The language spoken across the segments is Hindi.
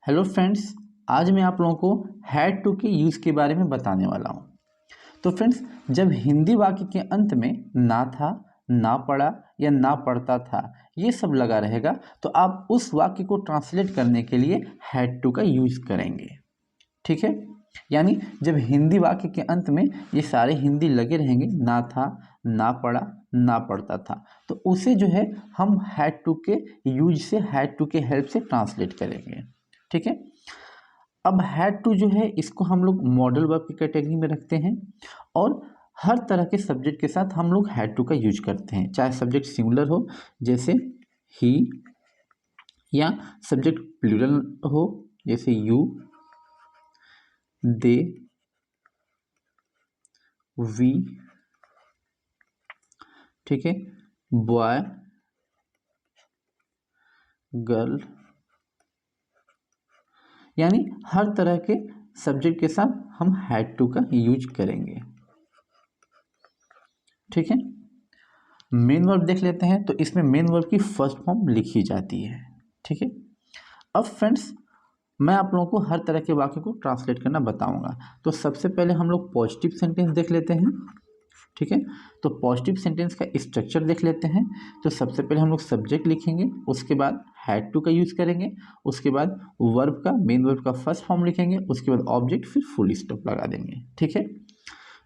हेलो फ्रेंड्स, आज मैं आप लोगों को हैड टू के यूज़ के बारे में बताने वाला हूँ। तो फ्रेंड्स, जब हिंदी वाक्य के अंत में ना था, ना पढ़ा या ना पढ़ता था ये सब लगा रहेगा तो आप उस वाक्य को ट्रांसलेट करने के लिए हैड टू का यूज़ करेंगे। ठीक है, यानी जब हिंदी वाक्य के अंत में ये सारे हिंदी लगे रहेंगे, ना था, ना पढ़ा, ना पढ़ता था, तो उसे जो है हम हैड टू के यूज से, हैड टू के हेल्प से ट्रांसलेट करेंगे। ठीक है, अब हैड टू जो है इसको हम लोग मॉडल वर्ब की कैटेगरी में रखते हैं और हर तरह के सब्जेक्ट के साथ हम लोग हैड टू का यूज करते हैं, चाहे सब्जेक्ट सिंगुलर हो जैसे ही, या सब्जेक्ट प्लूरल हो जैसे यू, दे, वी, ठीक है, बॉय, गर्ल, यानी हर तरह के सब्जेक्ट के साथ हम हैड टू का यूज करेंगे। ठीक है, मेन वर्ब देख लेते हैं। तो इसमें मेन वर्ब की फर्स्ट फॉर्म लिखी जाती है। ठीक है, अब फ्रेंड्स मैं आप लोगों को हर तरह के वाक्य को ट्रांसलेट करना बताऊंगा। तो सबसे पहले हम लोग पॉजिटिव सेंटेंस देख लेते हैं। ठीक है, तो पॉजिटिव सेंटेंस का स्ट्रक्चर देख लेते हैं। तो सबसे पहले हम लोग सब्जेक्ट लिखेंगे, उसके बाद हैड टू का यूज़ करेंगे, उसके बाद वर्ब का, मेन वर्ब का फर्स्ट फॉर्म लिखेंगे, उसके बाद ऑब्जेक्ट, फिर फुल स्टॉप लगा देंगे। ठीक है,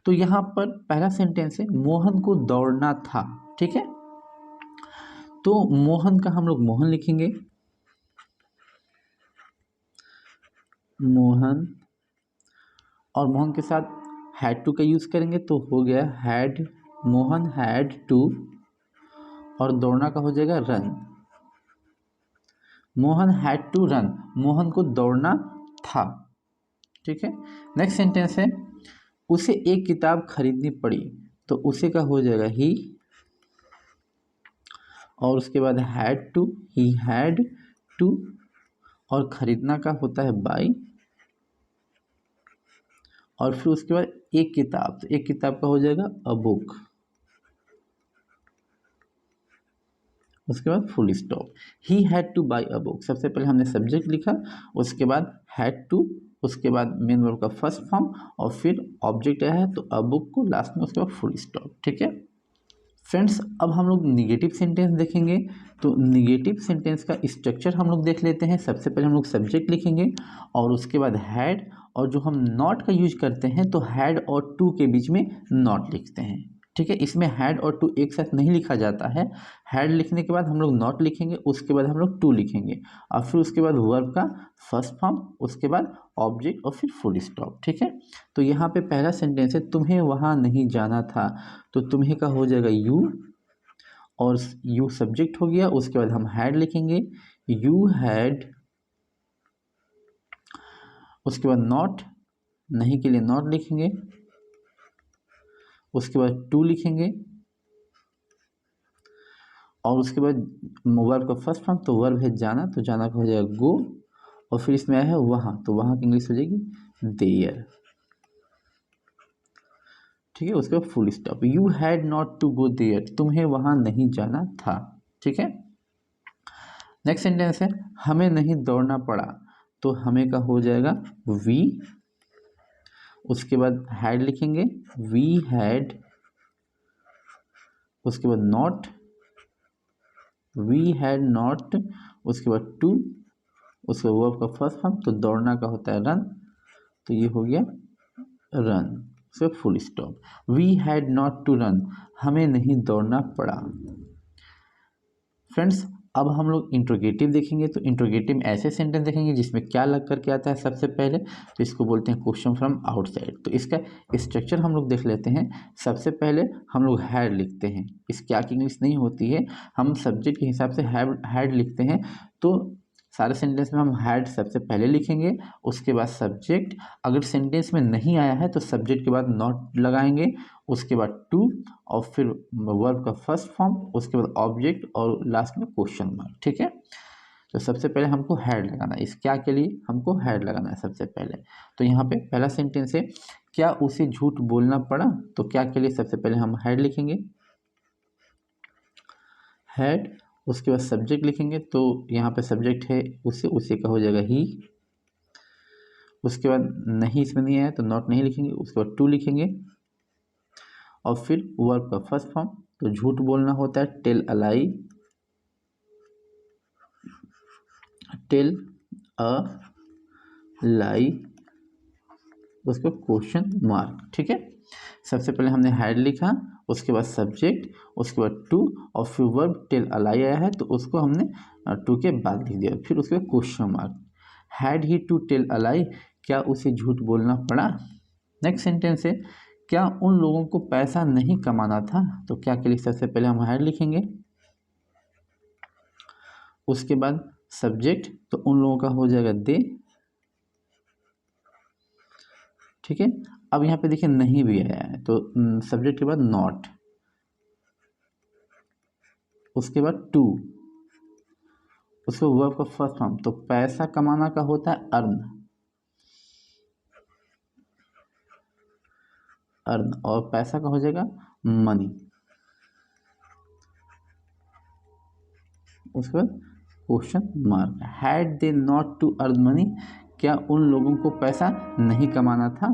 तो यहाँ पर पहला सेंटेंस है मोहन को दौड़ना था। ठीक है, तो मोहन का हम लोग मोहन लिखेंगे, मोहन, और मोहन के साथ हैड टू का यूज़ करेंगे तो हो गया हैड, मोहन हैड टू, और दौड़ना का हो जाएगा run, Mohan had to run, Mohan को दौड़ना था। ठीक है, नेक्स्ट सेंटेंस है उसे एक किताब खरीदनी पड़ी, तो उसे का हो जाएगा ही, और उसके बाद हैड टू, ही हैड टू, और खरीदना का होता है बाई, और फिर उसके बाद एक किताब, तो एक किताब का हो जाएगा अ बुक, उसके बाद full stop. He had two by a book, सबसे पहले हमने सब्जेक्ट लिखा, उसके बाद हैड टू, उसके बाद मेन वर्ब का फर्स्ट फॉर्म, और फिर ऑब्जेक्ट आया है तो अ बुक को लास्ट में, उसके बाद फुल स्टॉप। ठीक है फ्रेंड्स, अब हम लोग निगेटिव सेंटेंस देखेंगे। तो निगेटिव सेंटेंस का स्ट्रक्चर हम लोग देख लेते हैं। सबसे पहले हम लोग सब्जेक्ट लिखेंगे और उसके बाद हैड, और जो हम नॉट का यूज करते हैं तो हैड और टू के बीच में नॉट लिखते हैं। ठीक है, इसमें हैड और टू एक साथ नहीं लिखा जाता है। हैड लिखने के बाद हम लोग नॉट लिखेंगे, उसके बाद हम लोग टू लिखेंगे, और फिर उसके बाद वर्ब का फर्स्ट फॉर्म, उसके बाद ऑब्जेक्ट, और फिर फुल स्टॉप। ठीक है, तो यहाँ पे पहला सेंटेंस है तुम्हें वहाँ नहीं जाना था, तो तुम्हें का हो जाएगा यू, और यू सब्जेक्ट हो गया, उसके बाद हम हैड लिखेंगे, यू हैड, उसके बाद नॉट, नहीं के लिए नॉट लिखेंगे, उसके बाद टू लिखेंगे, और उसके बाद वर्ब का फर्स्ट फॉर्म, तो वर्ब है जाना, तो जाना का हो जाएगा गो, और फिर इसमें आया है वहाँ, तो वहाँ की इंग्लिश हो जाएगी देयर। ठीक है, उसके बाद full stop, you had not to go there, तुम्हें वहाँ नहीं जाना था। ठीक है, नेक्स्ट सेंटेंस है हमें नहीं दौड़ना पड़ा, तो हमें का हो जाएगा वी, उसके बाद हैड लिखेंगे, वी हैड, उसके बाद नॉट, वी हैड नॉट, उसके बाद टू, उसके वर्ब का फर्स्ट फॉर्म, तो दौड़ना का होता है रन, तो ये हो गया रन, उसके बाद full stop, we had not to run, हमें नहीं दौड़ना पड़ा। फ्रेंड्स, अब हम लोग इंट्रोगेटिव देखेंगे। तो इंट्रोगेटिव में ऐसे सेंटेंस देखेंगे जिसमें क्या लग करके आता है। सबसे पहले तो इसको बोलते हैं क्वेश्चन फ्रॉम आउटसाइड। तो इसका स्ट्रक्चर हम लोग देख लेते हैं। सबसे पहले हम लोग हैड लिखते हैं, इस क्या की इंग्लिश नहीं होती है, हम सब्जेक्ट के हिसाब से हैड लिखते हैं। तो सारे सेंटेंस में हम हैड सबसे पहले लिखेंगे, उसके बाद सब्जेक्ट, अगर सेंटेंस में नहीं आया है तो सब्जेक्ट के बाद नॉट लगाएंगे, उसके बाद टू, और फिर वर्ब का फर्स्ट फॉर्म, उसके बाद ऑब्जेक्ट, और लास्ट में क्वेश्चन मार्क। ठीक है, तो सबसे पहले हमको हैड लगाना है, इस क्या के लिए हमको हैड लगाना है सबसे पहले। तो यहाँ पे पहला सेंटेंस है क्या उसे झूठ बोलना पड़ा, तो क्या के लिए सबसे पहले हम हैड लिखेंगे, हैड, उसके बाद सब्जेक्ट लिखेंगे, तो यहाँ पे सब्जेक्ट है उसे, उसी का हो जाएगा ही, उसके बाद नहीं इसमें नहीं आया तो नॉट नहीं लिखेंगे, उसके बाद टू लिखेंगे और फिर वर्ब का फर्स्ट फॉर्म। तो झूठ बोलना होता है tell a lie, tell a लाई, उसके बाद क्वेश्चन मार्क। ठीक है, सबसे पहले हमने हैड लिखा, उसके बाद सब्जेक्ट, उसके बाद टू और फिर वर्ब टेल अ लाई आया है तो उसको हमने टू के बाद लिख दिया, फिर उसके बाद question mark. Had he to tell a lie, क्या उसे झूठ बोलना पड़ा। नेक्स्ट सेंटेंस है क्या उन लोगों को पैसा नहीं कमाना था। तो क्या के लिए सबसे पहले हम हैड लिखेंगे, उसके बाद सब्जेक्ट, तो उन लोगों का हो जाएगा दे। ठीक है, अब यहाँ पे देखिए नहीं भी आया है तो सब्जेक्ट के बाद नॉट, उसके बाद टू, उसके वर्ब का फर्स्ट फॉर्म। तो पैसा कमाना का होता है अर्न, अर्न, और पैसा का हो जाएगा मनी। उसके बाद question mark. Had they not to earn money, क्या उन लोगों को पैसा नहीं कमाना था।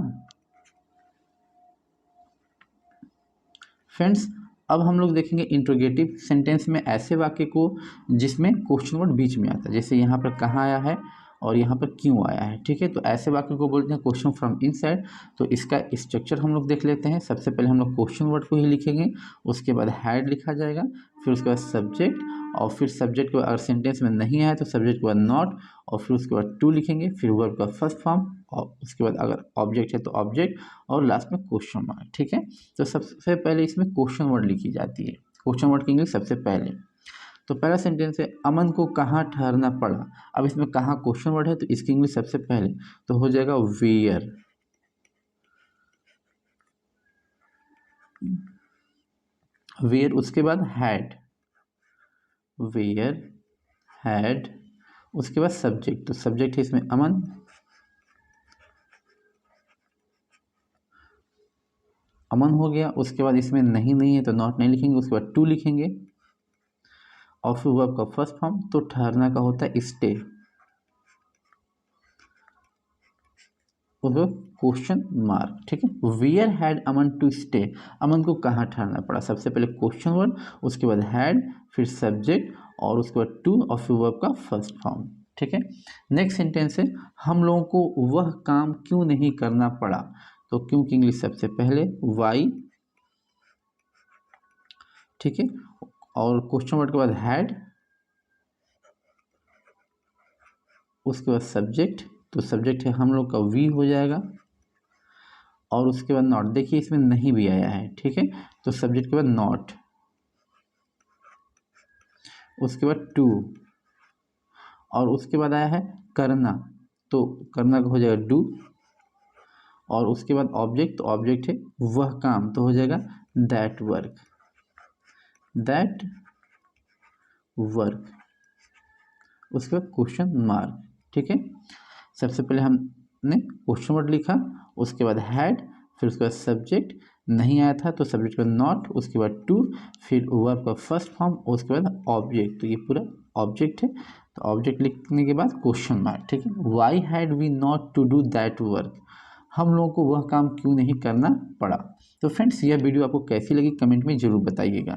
फ्रेंड्स, अब हम लोग देखेंगे इंट्रोगेटिव सेंटेंस में ऐसे वाक्य को जिसमें क्वेश्चन वर्ड बीच में आता है, जैसे यहाँ पर कहाँ आया है और यहाँ पर क्यों आया है। ठीक है, तो ऐसे वाक्य को बोलते हैं क्वेश्चन फ्रॉम इनसाइड। तो इसका स्ट्रक्चर हम लोग देख लेते हैं। सबसे पहले हम लोग क्वेश्चन वर्ड को ही लिखेंगे, उसके बाद हैड लिखा जाएगा, फिर उसके बाद सब्जेक्ट, और फिर सब्जेक्ट को अगर सेंटेंस में नहीं आया तो सब्जेक्ट के बाद नॉट, और फिर उसके बाद टू लिखेंगे, फिर वर्ब का फर्स्ट फॉर्म, और उसके बाद अगर ऑब्जेक्ट है तो ऑब्जेक्ट, और लास्ट में क्वेश्चन मार्क। ठीक है, तो सबसे पहले इसमें क्वेश्चन वर्ड लिखी जाती है, क्वेश्चन वर्ड की इंग्लिश सबसे पहले। तो पहला सेंटेंस है अमन को कहाँ ठहरना पड़ा। अब इसमें कहाँ क्वेश्चन वर्ड है तो इसकी इंग्लिश सबसे पहले तो हो जाएगा वेयर, वेयर, उसके बाद हैड, वेयर हैड, उसके बाद सब्जेक्ट, तो सब्जेक्ट है इसमें अमन, अमन हो गया। उसके बाद इसमें नहीं है तो नॉट नहीं लिखेंगे, उसके बाद टू लिखेंगे और फिर वर्ब का फर्स्ट फॉर्म। तो ठहरना का होता है स्टे, क्वेश्चन मार्क। ठीक है, where had Aman to stay, Aman को कहाँ ठहरना पड़ा। सबसे पहले क्वेश्चन वर्ड, उसके बाद हैड, फिर सब्जेक्ट, और उसके बाद टू और फिर वर्ब का फर्स्ट फॉर्म। ठीक है, नेक्स्ट सेंटेंस है हम लोगों को वह काम क्यों नहीं करना पड़ा। तो क्यों की इंग्लिश सबसे पहले वाई। ठीक है, और क्वेश्चन वर्ड के बाद हैड, उसके बाद सब्जेक्ट, तो सब्जेक्ट है हम लोग का वी हो जाएगा, और उसके बाद नॉट। देखिए इसमें नहीं भी आया है। ठीक है, तो सब्जेक्ट के बाद नॉट, उसके बाद टू, और उसके बाद आया है करना, तो करना का हो जाएगा डू, और उसके बाद ऑब्जेक्ट, तो ऑब्जेक्ट है वह काम, तो हो जाएगा दैट वर्क, दैट वर्क, उसके बाद क्वेश्चन मार्क। ठीक है, सबसे पहले हमने क्वेश्चन वर्ड लिखा, उसके बाद हैड, फिर उसके बाद सब्जेक्ट, नहीं आया था तो सब्जेक्ट के बाद नॉट, उसके बाद टू, फिर वर्ब का फर्स्ट फॉर्म, उसके बाद ऑब्जेक्ट। तो ये पूरा ऑब्जेक्ट है, तो ऑब्जेक्ट लिखने के बाद क्वेश्चन मार्क। ठीक है, why had we not to do that work, हम लोगों को वह काम क्यों नहीं करना पड़ा। तो फ्रेंड्स, यह वीडियो आपको कैसी लगी कमेंट में ज़रूर बताइएगा।